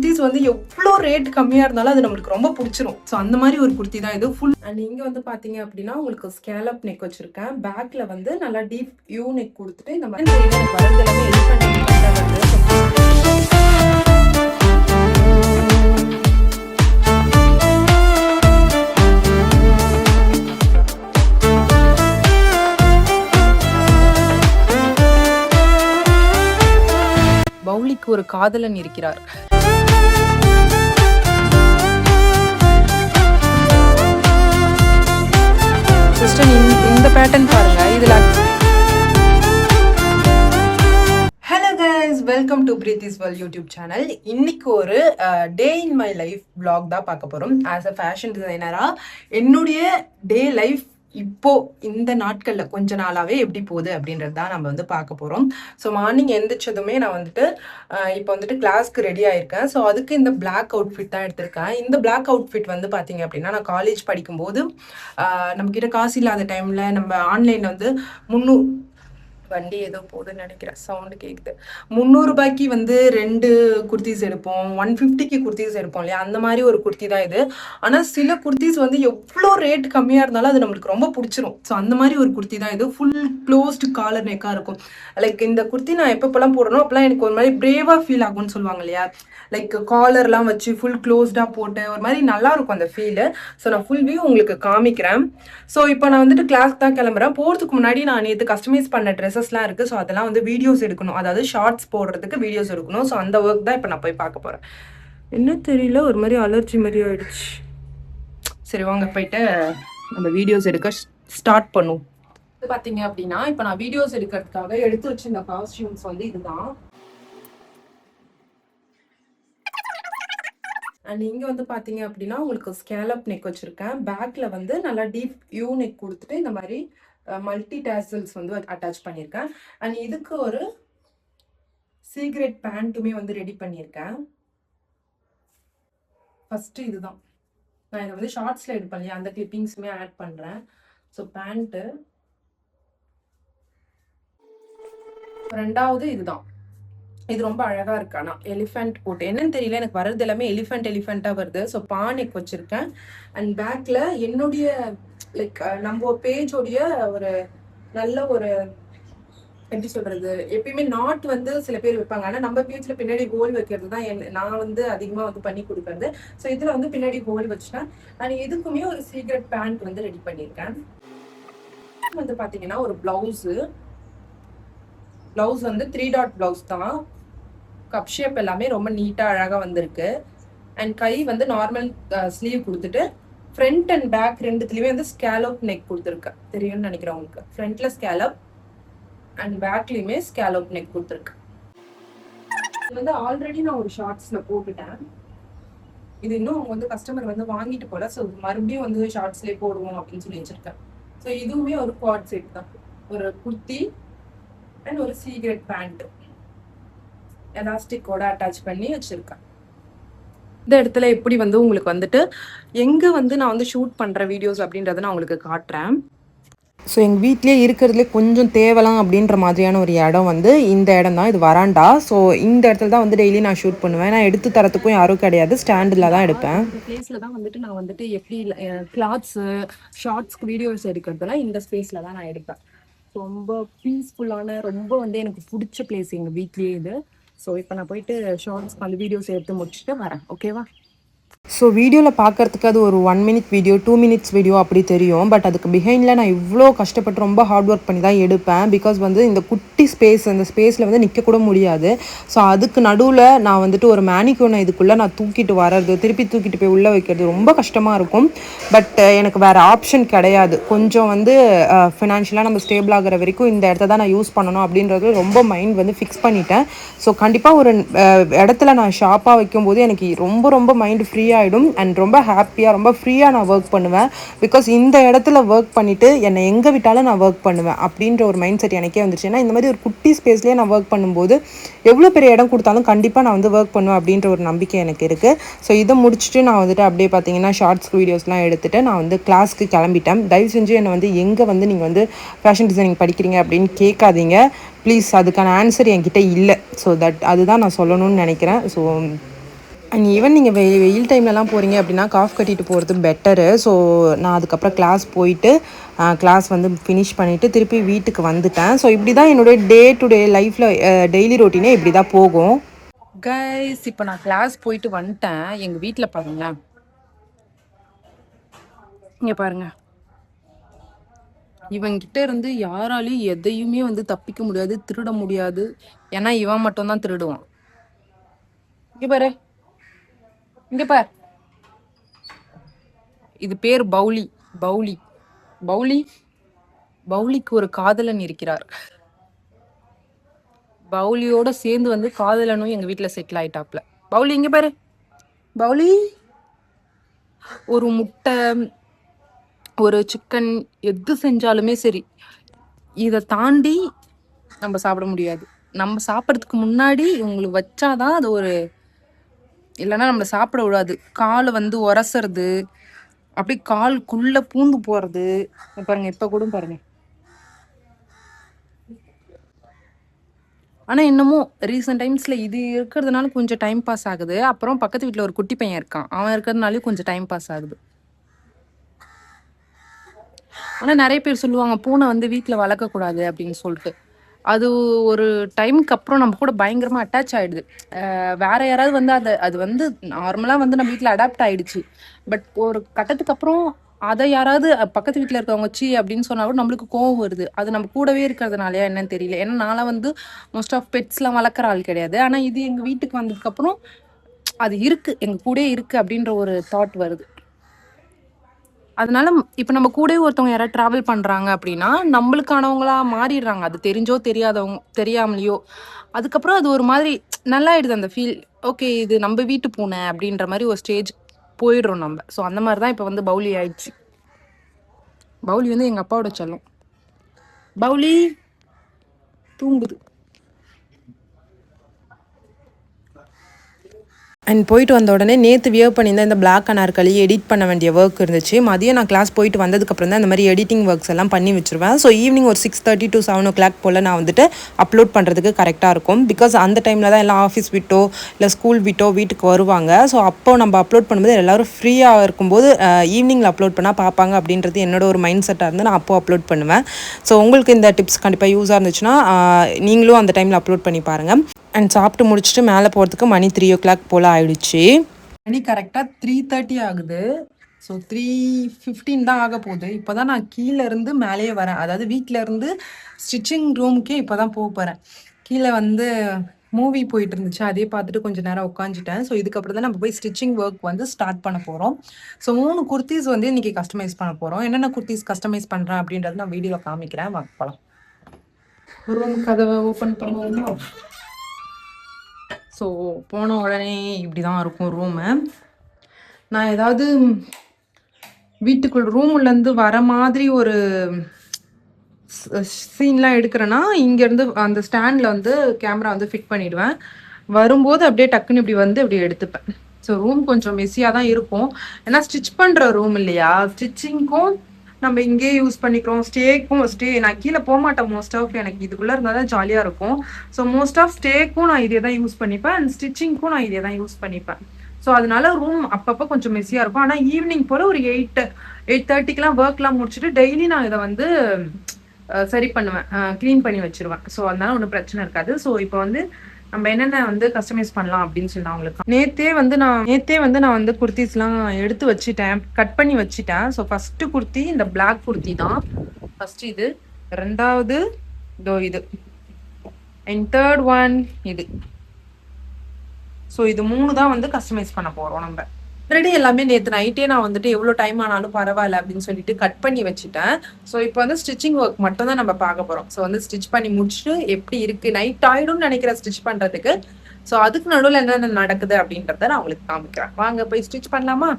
குர்த்திஸ் வந்து எவ்வளோ ரேட் கம்மியாக இருந்தாலும் அது நம்மளுக்கு ரொம்ப பிடிச்சிரும். ஸோ அந்த மாதிரி ஒரு குர்த்தி தான் இது ஃபுல். அண்ட் இங்கே வந்து பார்த்தீங்க அப்படின்னா உங்களுக்கு ஸ்கேலப் நெக் வச்சுருக்கேன். பேக்கில் வந்து நல்லா டீப் யூ நெக் கொடுத்துட்டு இந்த மாதிரி எனக்கு வரது எல்லாமே எலிஃபண்ட் வருது. பவுலிக்கு ஒரு காதலன் இருக்கிறார். சிஸ்டர் இந்த பேட்டர்ன் பாருங்க. இதுல hello guys, welcome to Preethi's world YouTube channel. இன்னைக்கு ஒரு day in my life vlog தான் பார்க்க போறோம். ஆஸ் அ ஃபேஷன் டிசைனரா என்னுடைய டே லைஃப் இப்போ இந்த நாட்கள்ல கொஞ்ச நாளாவே எப்படி போகுது அப்படின்றது தான் நம்ம வந்து பார்க்க போறோம். ஸோ மார்னிங் எந்திரிச்சதுமே நான் வந்துட்டு இப்போ வந்துட்டு கிளாஸ்க்கு ரெடி ஆயிருக்கேன். ஸோ அதுக்கு இந்த பிளாக் அவுட்ஃபிட் தான் எடுத்திருக்கேன். இந்த பிளாக் அவுட்ஃபிட் வந்து பார்த்தீங்க அப்படின்னா நான் காலேஜ் படிக்கும்போது நம்மக்கிட்ட காசு இல்லாத டைம்ல நம்ம ஆன்லைன்ல வந்து வண்டி ஏதோ போகுதுன்னு நினைக்கிறேன், சவுண்டு கேட்குது. 300 ரூபாய்க்கு வந்து 2 குர்த்திஸ் எடுப்போம், 150க்கு குர்த்திஸ் எடுப்போம் இல்லையா, அந்த மாதிரி ஒரு குர்த்தி தான் இது. ஆனால் சில குர்த்திஸ் வந்து எவ்வளோ ரேட் கம்மியாக இருந்தாலும் அது நம்மளுக்கு ரொம்ப பிடிச்சிரும். ஸோ அந்த மாதிரி ஒரு குர்த்தி தான் இது. ஃபுல் க்ளோஸ்டு காலர் நெக்காக இருக்கும். லைக் இந்த குர்த்தி நான் எப்பப்பெல்லாம் போடணும் அப்போலாம் எனக்கு ஒரு மாதிரி பிரேவாக ஃபீல் ஆகும்னு சொல்லுவாங்க இல்லையா, லைக் காலர்லாம் வச்சு ஃபுல் க்ளோஸ்டாக போட்டு ஒரு மாதிரி நல்லா இருக்கும் அந்த ஃபீலு. ஸோ நான் ஃபுல் வியூ உங்களுக்கு காமிக்கிறேன். ஸோ இப்போ நான் வந்துட்டு கிளாஸ்க்கு தான் கிளம்புறேன். போகிறதுக்கு முன்னாடி நான் நேற்று கஸ்டமைஸ் பண்ண ட்ரெஸ்ஸஸ்லாம் இருக்குது. ஸோ அதெல்லாம் வந்து வீடியோஸ் எடுக்கணும், அதாவது ஷார்ட்ஸ் போடுறதுக்கு வீடியோஸ் எடுக்கணும். ஸோ அந்த ஒர்க் தான் இப்போ நான் போய் பார்க்க போகிறேன். என்ன தெரியல, ஒரு மாதிரி அலர்ஜி மாதிரி ஆயிடுச்சு. சரி வாங்க போயிட்டு நம்ம வீடியோஸ் எடுக்க ஸ்டார்ட் பண்ணுவோம். பார்த்தீங்க அப்படின்னா இப்போ நான் வீடியோஸ் எடுக்கிறதுக்காக எடுத்து வச்சிருந்த காஸ்டியூம்ஸ் வந்து இதுதான். அண்ட் இங்கே வந்து பார்த்தீங்க அப்படின்னா உங்களுக்கு ஸ்கேலப் நெக் வச்சுருக்கேன். பேக்கில் வந்து நல்லா டீப் யூ நெக் கொடுத்துட்டு இந்த மாதிரி மல்டி டாசல்ஸ் வந்து அட்டாச் பண்ணியிருக்கேன். அண்ட் இதுக்கு ஒரு சீக்ரெட் பேண்ட்டுமே வந்து ரெடி பண்ணியிருக்கேன். ஃபஸ்ட்டு இதுதான், நான் இதை வந்து ஷார்ட்ஸில் எடுப்பேன் இல்லையா, அந்த கிளிப்பிங்ஸுமே ஆட் பண்ணுறேன். So pant. ரெண்டாவது இதுதான், இது ரொம்ப அழகா இருக்கு. ஆனா எலிஃபென்ட் போட்டு என்னன்னு தெரியல, எனக்கு வர்றது எல்லாமே எலிஃபென்ட்டா வருது. ஸோ பானைக்கு வச்சிருக்கேன். அண்ட் பேக்ல என்னுடைய லைக் நம்ம பேஜோடைய ஒரு நல்ல ஒரு எப்படி சொல்றது, எப்பயுமே நாட் வந்து சில பேர் வைப்பாங்க, ஆனா நம்ம பேஜ்ல பின்னாடி ஹோல் வைக்கிறது தான் நான் வந்து அதிகமா வந்து பண்ணி கொடுக்கறது. ஸோ இதுல வந்து பின்னாடி ஹோல் வச்சுட்டேன். அண்ட் இதுக்குமே ஒரு சீக்ரெட் பேண்ட் வந்து ரெடி பண்ணியிருக்கேன். வந்து பாத்தீங்கன்னா ஒரு பிளவுஸ் வந்து 3 டாட் பிளவுஸ் தான். கப் ஷேப் எல்லாமே ரொம்ப நீட்டாக அழகாக வந்திருக்கு. அண்ட் கை வந்து நார்மல் ஸ்லீவ் கொடுத்துட்டு ஃப்ரண்ட் அண்ட் பேக் ரெண்டுத்துலேயுமே வந்து ஸ்கேலப் நெக் கொடுத்துருக்கு. தெரியும்னு நினைக்கிறேன் உங்களுக்கு. ஃப்ரண்ட்ல ஸ்கேலப் அண்ட் பேக்லேயுமே ஸ்கேலப் நெக் கொடுத்துருக்கு. இது வந்து ஆல்ரெடி நான் ஒரு ஷார்ட்ஸில் போட்டுட்டேன். இது இன்னும் அவங்க வந்து கஸ்டமர் வந்து வாங்கிட்டு போல. ஸோ மறுபடியும் வந்து ஷார்ட்ஸ்லேயே போடுவோம் அப்படின்னு சொல்லி வச்சிருக்கேன். ஸோ இதுவுமே ஒரு குவாட் செட் தான். ஒரு குர்த்தி அண்ட் ஒரு சீக்ரெட் பேண்ட் எலாஸ்டிக்கோட அட்டாச் பண்ணி வச்சிருக்கேன். இந்த இடத்துல எப்படி வந்து உங்களுக்கு வந்துட்டு எங்கே வந்து நான் வந்து ஷூட் பண்ணுற வீடியோஸ் அப்படின்றத நான் உங்களுக்கு காட்டுறேன். ஸோ எங்கள் வீட்லேயே இருக்கிறதுலே கொஞ்சம் தேவலாம் அப்படின்ற மாதிரியான ஒரு இடம் வந்து இந்த இடம் தான். இது வராண்டா. ஸோ இந்த இடத்துல தான் வந்து டெய்லி நான் ஷூட் பண்ணுவேன். நான் எடுத்து தரத்துக்கும் யாரும் கிடையாது, ஸ்டாண்டில் தான் எடுப்பேன். இந்த பிளேஸில் தான் வந்துட்டு நான் வந்துட்டு எப்படி கிளாத்ஸு ஷார்ட்ஸ்க்கு வீடியோஸ் எடுக்கிறதுலாம் இந்த ஸ்பேஸில் தான் நான் எடுப்பேன். ரொம்ப பீஸ்ஃபுல்லான, ரொம்ப வந்து எனக்கு பிடிச்ச பிளேஸ் எங்கள் வீட்லேயே இது. ஸோ இப்போ நான் போயிட்டு ஷார்ட்ஸ்க்கு அந்த வீடியோஸ் எடுத்து முடிச்சுட்டு வரேன். ஓகேவா? ஸோ வீடியோவில் பார்க்குறதுக்கு அது ஒரு 1 மினிட் வீடியோ, 2 மினிட்ஸ் வீடியோ அப்படி தெரியும். பட் அதுக்கு பிஹைண்டில் நான் இவ்வளோ கஷ்டப்பட்டு ரொம்ப ஹார்ட் ஒர்க் பண்ணி தான் எடுப்பேன். பிகாஸ் வந்து இந்த குட்டி ஸ்பேஸ், அந்த ஸ்பேஸில் வந்து நிற்கக்கூட முடியாது. ஸோ அதுக்கு நடுவில் நான் வந்துட்டு ஒரு மேனிக்யூனை இதுக்குள்ளே நான் தூக்கிட்டு வர்றது, திருப்பி தூக்கிட்டு போய் உள்ளே வைக்கிறது ரொம்ப கஷ்டமாக இருக்கும். பட் எனக்கு வேறு ஆப்ஷன் கிடையாது. கொஞ்சம் வந்து ஃபினான்ஷியலாக நம்ம ஸ்டேபிள் ஆகிற வரைக்கும் இந்த இடத்த தான் நான் யூஸ் பண்ணணும் அப்படின்றது ரொம்ப மைண்ட் வந்து ஃபிக்ஸ் பண்ணிட்டேன். ஸோ கண்டிப்பாக ஒரு இடத்துல நான் ஷாப்பாக வைக்கும்போது எனக்கு ரொம்ப ரொம்ப மைண்ட் ஃப்ரீ ஆகிடும். அண்ட் ரொம்ப ஹாப்பியாக, ரொம்ப ஃப்ரீயாக நான் ஒர்க் பண்ணுவேன். பிகாஸ் இந்த இடத்துல ஒர்க் பண்ணிவிட்டு என்னை எங்கே விட்டாலும் நான் ஒர்க் பண்ணுவேன் அப்படின்ற ஒரு மைண்ட் செட் எனக்கே வந்துச்சு. ஏன்னா இந்த மாதிரி ஒரு குட்டி ஸ்பேஸ்லேயே நான் ஒர்க் பண்ணும்போது எவ்வளோ பெரிய இடம் கொடுத்தாலும் கண்டிப்பாக நான் வந்து ஒர்க் பண்ணுவேன் அப்படின்ற ஒரு நம்பிக்கை எனக்கு இருக்குது. ஸோ இதை முடிச்சுட்டு நான் வந்துட்டு அப்படியே பார்த்தீங்கன்னா ஷார்ட்ஸ் வீடியோஸ்லாம் எடுத்துகிட்டு நான் வந்து கிளாஸ்க்கு கிளம்பிட்டேன். தயவு செஞ்சு என்னை வந்து எங்கே வந்து நீங்கள் வந்து ஃபேஷன் டிசைனிங் படிக்கிறீங்க அப்படின்னு கேட்காதீங்க ப்ளீஸ். அதுக்கான ஆன்சர் என்கிட்ட இல்லை. ஸோ அதுதான் நான் சொல்லணும்னு நினைக்கிறேன். ஸோ அண்ட் ஈவன் நீங்கள் வெயில் டைம்லலாம் போகிறீங்க அப்படின்னா காஃப் கட்டிட்டு போகிறது பெட்டரு. ஸோ நான் அதுக்கப்புறம் கிளாஸ் போயிட்டு கிளாஸ் வந்து ஃபினிஷ் பண்ணிவிட்டு திருப்பி வீட்டுக்கு வந்துட்டேன். ஸோ இப்படி தான் என்னுடைய டே டு டே லைஃப்பில் டெய்லி ரொட்டீனே இப்படி தான் போகும். கைஸ் இப்போ நான் கிளாஸ் போயிட்டு வந்துட்டேன். எங்கள் வீட்டில் பாருங்களேன், இங்கே பாருங்க, இவங்கிட்ட இருந்து யாராலையும் எதையுமே வந்து தப்பிக்க முடியாது, திருட முடியாது. ஏன்னா இவன் மட்டும்தான் திருடுவான். இங்கே பாரு, இங்கே பார், இது பேர் பவுலி. பவுலி பவுலி பவுலிக்கு ஒரு காதலன் இருக்கிறார். பவுலியோட சேர்ந்து வந்து காதலனும் எங்க வீட்டுல செட்டில் ஆயிட்டாப்ல. பவுலி இங்க பாரு, பவுலி ஒரு முட்டை ஒரு சிக்கன் எது செஞ்சாலுமே சரி, இதை தாண்டி நம்ம சாப்பிட முடியாது. நம்ம சாப்பிட்றதுக்கு முன்னாடி இவங்களுக்கு வச்சாதான் அது ஒரு, இல்லைன்னா நம்மளை சாப்பிட விடாது. காலை வந்து உரசுறது, அப்படி காலுக்குள்ள பூந்து போறது. பாருங்க, இப்ப கூட பாருங்க. ஆனா இன்னமும் ரீசெண்ட் டைம்ஸ்ல இது இருக்கிறதுனால கொஞ்சம் டைம் பாஸ் ஆகுது. அப்புறம் பக்கத்து வீட்டுல ஒரு குட்டி பையன் இருக்கான், அவன் இருக்கிறதுனாலயும் கொஞ்சம் டைம் பாஸ் ஆகுது. ஆனா நிறைய பேர் சொல்லுவாங்க பூனை வந்து வீட்டுல வளர்க்க கூடாது அப்படின்னு சொல்லிட்டு. அது ஒரு டைமுக்கு அப்புறம் நம்ம கூட பயங்கரமா அட்டாச் ஆயிடுது. வேற யாராவது வந்து அது வந்து நார்மலா வந்து நம்ம வீட்டுல அடாப்ட் ஆயிடுச்சு. பட் ஒரு கட்டத்துக்கு அப்புறம் அதை யாராவது பக்கத்து வீட்டுல இருக்கவங்க சி அப்படின்னு சொன்னா கூட நம்மளுக்கு கோவம் வருது. அது நம்ம கூடவே இருக்கிறதுனாலயா என்னன்னு தெரியல. ஏன்னா நான்லாம் வந்து மோஸ்ட் ஆஃப் பெட்ஸ் எல்லாம் வளர்க்குற ஆள் கிடையாது. ஆனா இது எங்க வீட்டுக்கு வந்ததுக்கு அப்புறம் அது இருக்கு, எங்க கூட இருக்கு அப்படின்ற ஒரு தாட் வருது. அதனால இப்ப நம்ம கூட ஒருத்தவங்க யாராவது டிராவல் பண்றாங்க அப்படின்னா நம்மளுக்கானவங்களா மாறிடுறாங்க. அது தெரிஞ்சோ தெரியாமலையோ. அதுக்கப்புறம் அது ஒரு மாதிரி நல்லா ஆயிடுது அந்த ஃபீல். ஓகே, இது நம்ம வீட்டு பூனை அப்படின்ற மாதிரி ஒரு ஸ்டேஜ் போயிடுறோம் நம்ம. ஸோ அந்த மாதிரி தான் இப்போ வந்து பவுலி ஆயிடுச்சு. பவுலி வந்து எங்க அப்பாவோட செல்லம். பவுலி தூங்குது. அண்ட் போயிட்டு வந்த உடனே நேற்று வியர் பண்ணியிருந்தேன் இந்த பிளாக் அனார்கலி எடிட் பண்ண வேண்டிய ஒர்க் இருந்துச்சு. மதியம் நான் கிளாஸ் போயிட்டு வந்ததுக்கப்புறம் தான் இந்த மாதிரி எடிட்டிங் ஒர்க்ஸ் எல்லாம் பண்ணி வச்சுருவேன். ஸோ ஈவினிங் ஒரு 6:30 to 7 போல் நான் வந்துட்டு அப்லோட் பண்ணுறதுக்கு கரெக்டாக இருக்கும். பிகாஸ் அந்த டைமில் தான் எல்லாம் ஆஃபீஸ் விட்டோ இல்லை ஸ்கூல் விட்டோ வீட்டுக்கு வருவாங்க. ஸோ அப்போ நம்ம அப்லோட் பண்ணும்போது எல்லோரும் ஃப்ரீயாக இருக்கும்போது ஈவினிங்கில் அப்லோட் பண்ணால் பார்ப்பாங்க அப்படின்றது என்னோட ஒரு மைண்ட் செட்டாக இருந்து நான் அப்போ அப்லோட் பண்ணுவேன். ஸோ உங்களுக்கு இந்த டிப்ஸ் கண்டிப்பாக யூஸாக இருந்துச்சுன்னா நீங்களும் அந்த டைமில் அப்லோட் பண்ணி பாருங்கள். அண்ட் சாப்பிட்டு முடிச்சுட்டு மேலே போகிறதுக்கு மணி 3 போல் ஆயிடுச்சு. மணி கரெக்டாக 3:30 ஆகுது. ஸோ 3:15 தான் ஆக போகுது. இப்போ தான் நான் கீழே இருந்து மேலேயே வரேன். அதாவது வீட்டில் இருந்து ஸ்டிச்சிங் ரூமுக்கே இப்போ தான் போக போகிறேன். கீழே வந்து மூவி போயிட்டு இருந்துச்சு, அதே பார்த்துட்டு கொஞ்சம் நேரம் உட்காந்துட்டேன். ஸோ இதுக்கப்புறம் தான் நம்ம போய் ஸ்டிச்சிங் ஒர்க் வந்து ஸ்டார்ட் பண்ண போகிறோம். ஸோ 3 குர்த்திஸ் வந்து இன்றைக்கி கஸ்டமைஸ் பண்ண போகிறோம். என்னென்ன குர்த்திஸ் கஸ்டமைஸ் பண்ணுறேன் அப்படின்றது நான் வீடியோவில் காமிக்கிறேன். வாங்க போகலாம். ரூம் கதவை ஓப்பன் பண்ணுவோம். ஸோ போன உடனே இப்படி தான் இருக்கும் ரூமு. நான் ஏதாவது வீட்டுக்குள் ரூம்லேருந்து வர மாதிரி ஒரு சீன்லாம் எடுக்கிறேன்னா இங்கேருந்து அந்த ஸ்டாண்டில் வந்து கேமரா வந்து ஃபிட் பண்ணிவிடுவேன். வரும்போது அப்படியே டக்குன்னு இப்படி வந்து அப்படியே எடுத்துப்பேன். ஸோ ரூம் கொஞ்சம் மெஸ்ஸியாக தான் இருக்கும். ஏன்னா ஸ்டிச் பண்ணுற ரூம் இல்லையா, ஸ்டிச்சிங்க்கும் நம்ம இங்கேயே யூஸ் பண்ணிக்கிறோம். நான் கீழே போக மாட்டேன் மோஸ்ட் ஆஃப். எனக்கு இதுக்குள்ளே இருந்தால் தான் ஜாலியாக இருக்கும். ஸோ மோஸ்ட் ஆஃப் ஸ்டேக்கும் நான் இதே தான் யூஸ் பண்ணிப்பேன், அண்ட் ஸ்டிச்சிங்க்கும் நான் இதே தான் யூஸ் பண்ணிப்பேன். ஸோ அதனால ரூம் அப்பப்போ கொஞ்சம் மெஸ்ஸியாக இருக்கும். ஆனால் ஈவினிங் போல் ஒரு 8:30 ஒர்க்லாம் முடிச்சுட்டு டெய்லி நான் இதை வந்து சரி பண்ணுவேன், க்ளீன் பண்ணி வச்சிருவேன். ஸோ அதனால ஒன்றும் பிரச்சனை இருக்காது. ஸோ இப்போ வந்து நம்ம என்னென்ன வந்து கஸ்டமைஸ் பண்ணலாம் அப்படின்னு சொல்லி அவங்களுக்கு நேத்தே வந்து நான் வந்து குர்த்திஸ்லாம் எடுத்து வச்சுட்டேன், கட் பண்ணி வச்சுட்டேன். ஸோ ஃபர்ஸ்ட் குர்த்தி இந்த பிளாக் குர்த்தி தான் ஃபர்ஸ்ட். இது ரெண்டாவது இது, அண்ட் தேர்ட் ஒன் இது. ஸோ இது 3 தான் வந்து கஸ்டமைஸ் பண்ண போறோம் நம்ம. ஆல்ரெடி எல்லாமே நேற்று நைட்டே நான் வந்துட்டு எவ்வளோ டைம் ஆனாலும் பரவாயில்ல அப்படின்னு சொல்லிட்டு கட் பண்ணி வச்சுட்டேன். ஸோ இப்போ வந்து ஸ்டிச்சிங் ஒர்க் மட்டும் தான் நம்ம பார்க்க போகிறோம். ஸோ வந்து ஸ்டிச் பண்ணி முடிச்சுட்டு எப்படி இருக்குது, நைட் ஆகிடும்னு நினைக்கிறேன் ஸ்டிச் பண்ணுறதுக்கு. ஸோ அதுக்கு நடுவில் என்னென்ன நடக்குது அப்படின்றத நான் உங்களுக்கு காமிக்கிறேன். வாங்க போய் ஸ்டிச் பண்ணலாமா?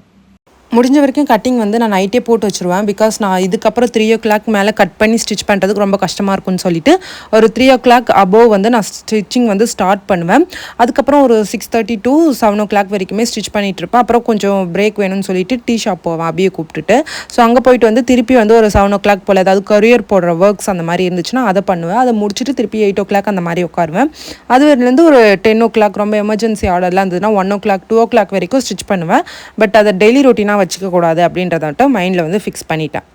முடிஞ்ச வரைக்கும் கட்டிங் வந்து நான் நைட்டே போட்டு வச்சுருவேன். பிகாஸ் நான் இதுக்கப்புறம் 3:00 மேலே கட் பண்ணி ஸ்டிச் பண்ணுறதுக்கு ரொம்ப கஷ்டமாக இருக்கும்னு சொல்லிட்டு ஒரு 3:00 அபோவ் வந்து நான் ஸ்டிச்சிங் வந்து ஸ்டார்ட் பண்ணுவேன். அதுக்கப்புறம் ஒரு 6:30 to 7:00 வரைக்குமே ஸ்டிச் பண்ணிகிட்டு இருப்பேன். அப்புறம் கொஞ்சம் பிரேக் வேணும்னு சொல்லிட்டு டீ ஷாப் போவேன் அபியை கூப்பிட்டுட்டு. ஸோ அங்கே போயிட்டு வந்து திருப்பி வந்து ஒரு 7:00 போல் ஏதாவது கொரியர் போடுற ஒர்க்ஸ் அந்த மாதிரி இருந்துச்சுன்னா அதை பண்ணுவேன். அதை முடிச்சுட்டு திருப்பி 8:00 அந்த மாதிரி உட்காருவேன். அதுலேருந்து ஒரு 10:00 ரொம்ப எமர்ஜென்சி ஆர்டர்லாம் இருந்ததுன்னா 1:00 2:00 வரைக்கும் ஸ்டிச் பண்ணுவேன். பட் அதை டெய்லி ரொட்டீனாக வச்சுக்கக்கூடாது அப்படின்றத மட்டும் மைண்டில் வந்து ஃபிக்ஸ் பண்ணிட்டேன்.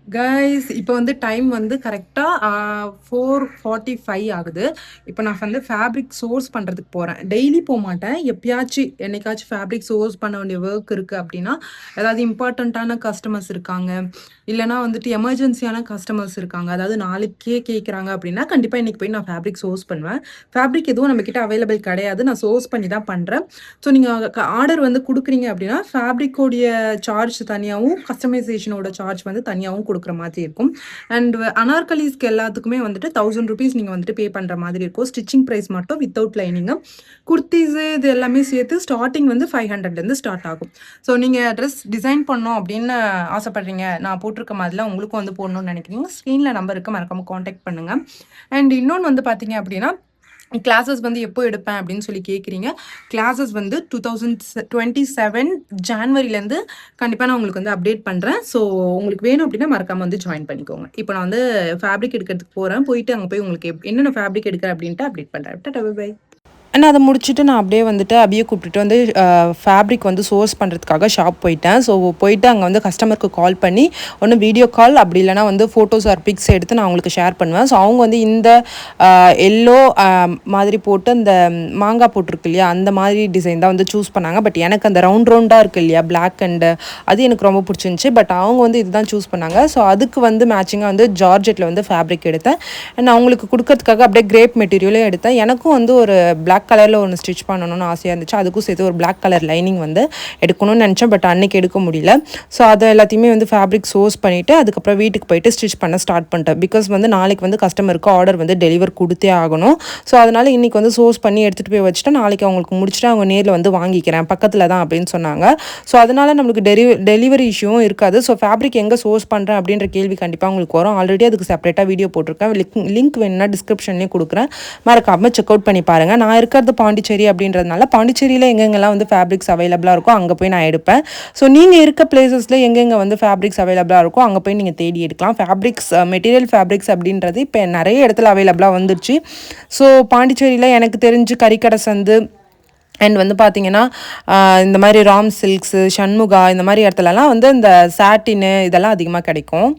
கைஸ் இப்போ வந்து டைம் வந்து கரெக்டாக 4:45 ஆகுது. இப்போ நான் வந்து ஃபேப்ரிக் சோர்ஸ் பண்ணுறதுக்கு போகிறேன். டெய்லி போக மாட்டேன், எப்பயாச்சும் என்னைக்காச்சும் ஃபேப்ரிக் சோர்ஸ் பண்ண வேண்டிய ஒர்க் இருக்குது அப்படின்னா, ஏதாவது இம்பார்ட்டண்ட்டான கஸ்டமர்ஸ் இருக்காங்க, இல்லைனா வந்துட்டு எமர்ஜென்சியான கஸ்டமர்ஸ் இருக்காங்க, அதாவது நாளைக்கே கேட்குறாங்க அப்படின்னா கண்டிப்பாக இன்றைக்கி போய் நான் ஃபேப்ரிக் சோர்ஸ் பண்ணுவேன். ஃபேப்ரிக் எதுவும் நம்மக்கிட்ட அவைலபிள் கிடையாது, நான் சோர்ஸ் பண்ணி தான் பண்ணுறேன். ஸோ நீங்கள் ஆர்டர் வந்து கொடுக்குறீங்க அப்படின்னா ஃபேப்ரிக்கோடைய சார்ஜ் தனியாகவும் கஸ்டமைசேஷனோட சார்ஜ் வந்து தனியாகவும் கொடுக்குற மாதிரி இருக்கும். அண்ட் அனார்கலிஸ்க்கு எல்லாத்துக்குமே வந்துட்டு 1000 rupees நீங்கள் வந்துட்டு பே பண்ணுற மாதிரி இருக்கும். ஸ்டிச்சிங் ப்ரைஸ் மட்டும் வித்தவுட் லைனிங்கு. குர்த்திஸு இது எல்லாமே சேர்த்து ஸ்டார்டிங் வந்து 500லேருந்து ஸ்டார்ட் ஆகும். ஸோ நீங்கள் ட்ரெஸ் டிசைன் பண்ணோம் அப்படின்னு ஆசைப்பட்றீங்க, நான் போட்டிருக்க மாதிரிலாம் உங்களுக்கும் வந்து போடணும்னு நினைக்கிறீங்க, ஸ்க்ரீனில் நம்பருக்கு மறக்காமல் காண்டாக்ட் பண்ணுங்கள். அண்ட் இன்னொன்று வந்து பார்த்தீங்க அப்படின்னா, கிளாஸஸ் வந்து எப்போ எடுப்பேன் அப்படின்னு சொல்லி கேட்குறீங்க. கிளாஸஸ் வந்து 2027 ஜான்வரிலேருந்து கண்டிப்பாக நான் உங்களுக்கு வந்து அப்டேட் பண்ணுறேன். ஸோ உங்களுக்கு வேணும் அப்படின்னா மறக்காமல் வந்து ஜாயின் பண்ணிக்கோங்க. இப்போ நான் வந்து ஃபேப்ரிக் எடுக்கிறதுக்கு போகிறேன். போயிட்டு அங்கே போய் உங்களுக்கு என்னென்ன ஃபேப்ரிக் எடுக்கிறேன் அப்படின்ட்டு அப்டேட் பண்ணுறேன். Tata bye. அண்ட் அதை முடிச்சுட்டு நான் அப்படியே வந்துட்டு அபியை கூப்பிட்டுட்டு வந்து ஃபேப்ரிக் வந்து சோர்ஸ் பண்ணுறதுக்காக ஷாப் போயிட்டேன். ஸோ போயிட்டு அங்கே வந்து கஸ்டமருக்கு கால் பண்ணி ஒன்று வீடியோ கால், அப்படி இல்லைனா வந்து ஃபோட்டோஸ் ஆர் பிக்ஸ் எடுத்து நான் அவங்களுக்கு ஷேர் பண்ணுவேன். ஸோ அவங்க வந்து இந்த எல்லோ மாதிரி போட்டு அந்த மாங்காய் போட்டிருக்கு இல்லையா, அந்த மாதிரி டிசைன் தான் வந்து சூஸ் பண்ணாங்க. பட் எனக்கு அந்த ரவுண்டாக இருக்குது இல்லையா பிளாக் அண்டு, அது எனக்கு ரொம்ப பிடிச்சிருந்துச்சி. பட் அவங்க வந்து இதுதான் சூஸ் பண்ணாங்க. ஸோ அதுக்கு வந்து மேட்சிங்காக வந்து ஜார்ஜெட்டில் வந்து ஃபேப்ரிக் எடுத்தேன். அண்ட் அவங்களுக்கு கொடுக்கறதுக்காக அப்படியே கிரேப் மெட்டீரியலே எடுத்தேன். எனக்கும் வந்து ஒரு பிளாக் கலரில் ஒன்று ஸ்டிச் பண்ணணும்னு ஆசையாக இருந்துச்சு. அதுக்கும் சேர்த்து ஒரு பிளாக் கலர் லைனிங் வந்து எடுக்கணும்னு நினச்சேன். பட் அன்றைக்கி எடுக்க முடியல. ஸோ அதை எல்லாத்தையுமே வந்து ஃபேப்ரிக் சோர்ஸ் பண்ணிவிட்டு அதுக்கப்புறம் வீட்டுக்கு போயிட்டு ஸ்டிச் பண்ண ஸ்டார்ட் பண்ணிட்டேன். பிகாஸ் வந்து நாளைக்கு வந்து கஸ்டமருக்கு ஆர்டர் வந்து டெலிவர் கொடுத்தே ஆகணும். ஸோ அதனால் இன்றைக்கி வந்து சோர்ஸ் பண்ணி எடுத்துகிட்டு போய் வச்சுட்டு நாளைக்கு அவங்களுக்கு முடிச்சுட்டு அவங்க நேரில் வந்து வாங்கிக்கிறேன், பக்கத்தில் தான் அப்படின்னு சொன்னாங்க. ஸோ அதனால் நம்மளுக்கு டெலிவரி இஷ்யூவும் இருக்காது. ஸோ ஃபேப்ரிக் எங்கே சோர்ஸ் பண்ணுறேன் அப்படின்ற கேள்வி கண்டிப்பாக உங்களுக்கு வரும். ஆல்ரெடி அதுக்கு செப்பரேட்டாக வீடியோ போட்டிருக்கேன். லிங்க் வேணும்னா டிஸ்கிரிப்ஷன்லேயும் கொடுக்குறேன், மறக்காமல் செக் அவுட் பண்ணி பாருங்கள். நான் இருக்கிறது பாண்டிச்சேரி அப்படின்றதுனால பாண்டிச்சேரியில் எங்கெங்கெல்லாம் வந்து ஃபேப்ரிக்ஸ் அவைலபிளாக இருக்கோ அங்கே போய் நான் எடுப்பேன். ஸோ நீங்கள் இருக்க பிளேசஸில் எங்கெங்கே வந்து ஃபேப்ரிக்ஸ் அவைலபிளாக இருக்கோ அங்கே போய் நீங்கள் தேடி எடுக்கலாம். ஃபேப்ரிக்ஸ் மெட்டீரியல் ஃபேப்ரிக்ஸ் அப்படின்றது இப்போ நிறைய இடத்துல அவைலபிளாக வந்துருச்சு. ஸோ பாண்டிச்சேரியில் எனக்கு தெரிஞ்சு கறிக்கடை சந்து அண்ட் வந்து பார்த்திங்கன்னா இந்த மாதிரி ராம் சில்க்ஸு, சண்முகா, இந்த மாதிரி இடத்துலலாம் வந்து இந்த சாட்டினு இதெல்லாம் அதிகமாக கிடைக்கும்.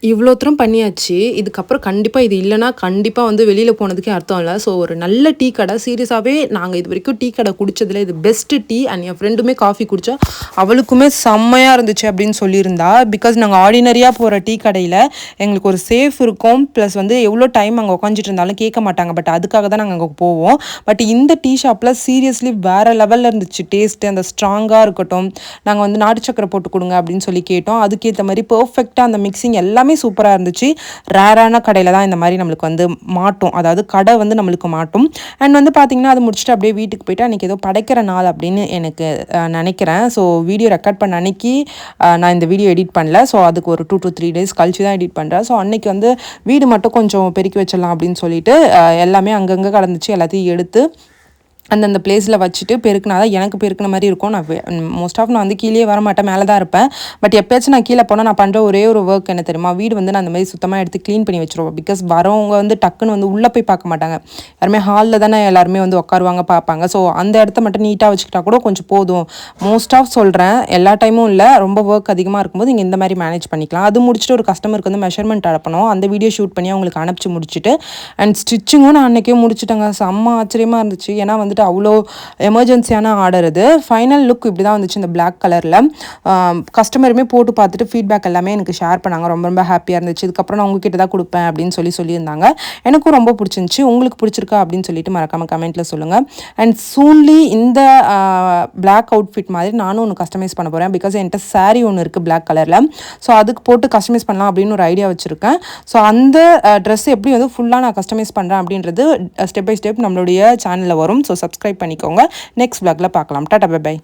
இவ்வளோ தூரம் பண்ணியாச்சு. இதுக்கப்புறம் கண்டிப்பாக இது இல்லைனா கண்டிப்பாக வந்து வெளியில் போனதுக்கே அர்த்தம் இல்லை. ஸோ ஒரு நல்ல டீ கடை, சீரியஸாகவே நாங்கள் இது வரைக்கும் டீ கடை குடித்ததில் இது பெஸ்ட்டு டீ. அண்ட் என் ஃப்ரெண்டுமே காஃபி குடித்தா அவளுக்குமே செம்மையாக இருந்துச்சு அப்படின்னு சொல்லியிருந்தா. பிகாஸ் நாங்கள் ஆர்டினரியாக போகிற டீ கடையில் எங்களுக்கு ஒரு சேஃப் இருக்கும், ப்ளஸ் வந்து எவ்வளோ டைம் அங்கே உட்காந்துட்டு இருந்தாலும் கேட்க மாட்டாங்க. பட் அதுக்காக தான் நாங்கள் அங்கே போவோம். பட் இந்த டீ ஷாப்பில் சீரியஸ்லி வேறு லெவலில் இருந்துச்சு டேஸ்ட்டு. அந்த ஸ்ட்ராங்காக இருக்கட்டும், நாங்கள் வந்து நாட்டு சக்கரை போட்டு கொடுங்க அப்படின்னு சொல்லி கேட்டோம். அதுக்கேற்ற மாதிரி பர்ஃபெக்டாக அந்த மிக்சிங் எல்லாமே சூப்பராக இருந்துச்சு. ரேரான கடையில் தான் இந்த மாதிரி நம்மளுக்கு வந்து மாட்டும், அதாவது கடை வந்து நம்மளுக்கு மாட்டும். அண்ட் வந்து பார்த்திங்கன்னா அது முடிச்சுட்டு அப்படியே வீட்டுக்கு போய்ட்டு அன்றைக்கி ஏதோ படைக்கிற நாள் அப்படின்னு எனக்கு நினைக்கிறேன். ஸோ வீடியோ ரெக்கார்ட் பண்ண அன்றைக்கி நான் இந்த வீடியோ எடிட் பண்ணல. ஸோ அதுக்கு ஒரு 2 to 3 days கழிச்சு தான் எடிட் பண்ணுறேன். ஸோ அன்றைக்கி வந்து வீடு மட்டும் கொஞ்சம் பெருக்கி வச்சிடலாம் அப்படின்னு சொல்லிட்டு எல்லாமே அங்கங்கே கடந்துச்சு, எல்லாத்தையும் எடுத்து அந்தந்த பிளேஸில் வச்சுட்டு பெருக்குனா தான் எனக்கு பெருக்கின மாதிரி இருக்கும். நான் மோஸ்ட் ஆஃப் நான் வந்து கீழே வர மாட்டேன், மேலே தான் இருப்பேன். பட் எப்பயாச்சும் நான் கீழே போனால் நான் பண்ணுற ஒரே ஒரு ஒர்க் என்ன தெரியுமா, வீடு வந்து நான் அந்த மாதிரி சுத்தமாக எடுத்து க்ளீன் பண்ணி வச்சுருவோம். பிகாஸ் வரவங்க வந்து டக்குன்னு வந்து உள்ளே போய் பார்க்க மாட்டாங்க, யாருமே ஹாலில் தானே எல்லாருமே வந்து உட்காருவாங்க, பார்ப்பாங்க. ஸோ அந்த இடத்த மட்டும் நீட்டாக வச்சுக்கிட்டா கூட கொஞ்சம் போதும். மோஸ்ட் ஆஃப் சொல்கிறேன், எல்லா டைமும் இல்லை, ரொம்ப ஒர்க் அதிகமாக இருக்கும்போது நீங்கள் இந்த மாதிரி மேனேஜ் பண்ணிக்கலாம். அது முடிச்சுட்டு ஒரு கஸ்டமருக்கு வந்து மெஷர்மெண்ட் அனுப்பணும், அந்த வீடியோ ஷூட் பண்ணி அவங்களுக்கு அனுப்பிச்சு முடிச்சுட்டு அண்ட் ஸ்டிச்சிங்கும் நான் அன்றைக்கே முடிச்சுட்டேங்க. செம்ம ஆச்சரியமாக இருந்துச்சு. ஏன்னா வந்துட்டு அவ்வளோ எமர்ஜென்சியான ஆர்டர் இது. ஃபைனல் லுக் இப்படி தான் வந்துச்சு இந்த பிளாக் கலரில். கஸ்டமருமே போட்டு பார்த்துட்டு ஃபீட்பேக் எல்லாமே எனக்கு ஷேர் பண்ணாங்க, ரொம்ப ரொம்ப ஹாப்பியாக இருந்துச்சு. இதுக்கப்புறம் நான் உங்ககிட்ட தான் கொடுப்பேன் அப்படின்னு சொல்லியிருந்தாங்க. எனக்கும் ரொம்ப பிடிச்சிருந்துச்சி. உங்களுக்கு பிடிச்சிருக்கா அப்படின்னு சொல்லிட்டு மறக்காமல் கமெண்ட்டில் சொல்லுங்கள். அண்ட் சூன்லி இந்த பிளாக் அவுட்ஃபிட் மாதிரி நானும் ஒன்று கஸ்டமைஸ் பண்ண போகிறேன். பிகாஸ் என்கிட்ட சாரீ ஒன்று இருக்குது பிளாக் கலரில். ஸோ அதுக்கு போட்டு கஸ்டமைஸ் பண்ணலாம் அப்படின்னு ஒரு ஐடியா வச்சுருக்கேன். ஸோ அந்த ட்ரெஸ் எப்படி வந்து ஃபுல்லாக நான் கஸ்டமைஸ் பண்ணுறேன் அப்படின்றது ஸ்டெப் பை ஸ்டெப் நம்மளுடைய சேனலில் வரும். ஸோ சப்ஸ்கிரைப் பண்ணிக்கோங்க. நெக்ஸ்ட் vlogல பார்க்கலாம். டாடா பை பை.